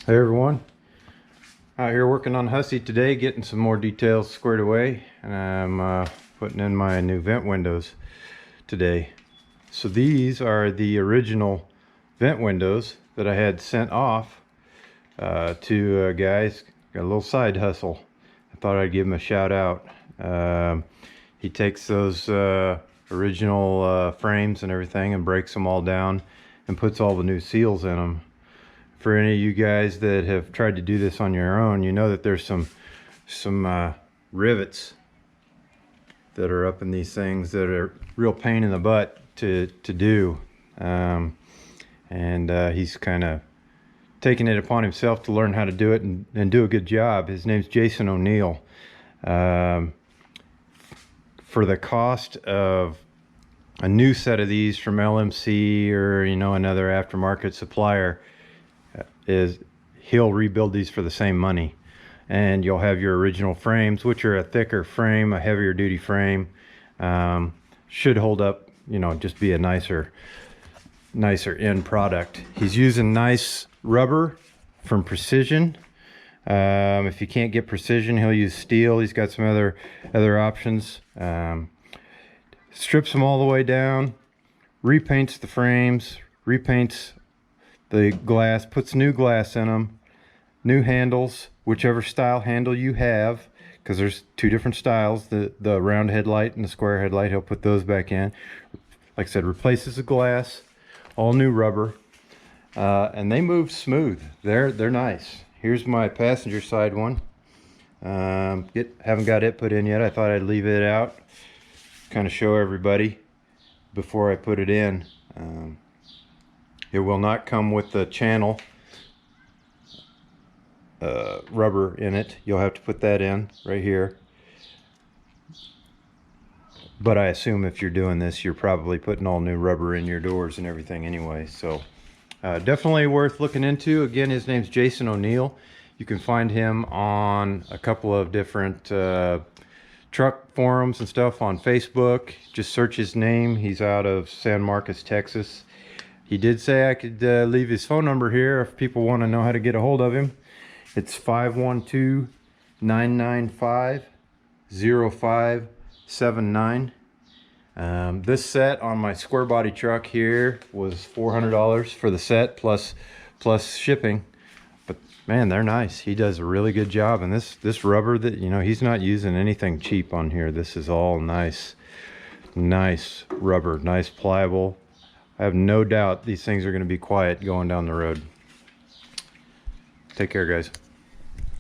Hey everyone, out here working on Hussy today, getting some more details squared away, and I'm putting in my new vent windows today. So these are the original vent windows that I had sent off to guys. Got a little side hustle. I thought I'd give him a shout out. He takes those original frames and everything and breaks them all down and puts all the new seals in them. For any of you guys that have tried to do this on your own, you know that there's some rivets that are up in these things that are real pain in the butt to do. He's kind of taking it upon himself to learn how to do it and do a good job. His name's Jason O'Neill. For the cost of a new set of these from LMC or another aftermarket supplier, he'll rebuild these for the same money, and you'll have your original frames, which are a thicker frame, a heavier duty frame. Should hold up, just be a nicer end product. He's using nice rubber from Precision. If you can't get Precision, he'll use steel. He's got some other options. Strips them all the way down, repaints the frames, repaints the glass, puts new glass in them, new handles, whichever style handle you have, because there's two different styles, the round headlight and the square headlight. He'll put those back in. Like I said, replaces the glass, all new rubber, and they move smooth. They're nice. Here's my passenger side one. Haven't got it put in yet. I thought I'd leave it out, kind of show everybody before I put it in. It will not come with the channel rubber in it. You'll have to put that in right here. But I assume if you're doing this, you're probably putting all new rubber in your doors and everything anyway. So definitely worth looking into. Again, his name's Jason O'Neill. You can find him on a couple of different truck forums and stuff on Facebook. Just search his name. He's out of San Marcos, Texas. He did say I could leave his phone number here if people want to know how to get a hold of him. It's 512-995-0579. This set on my Squarebody truck here was $400 for the set plus shipping. But man, they're nice. He does a really good job. And this rubber that, he's not using anything cheap on here. This is all nice rubber, nice pliable. I have no doubt these things are going to be quiet going down the road. Take care, guys.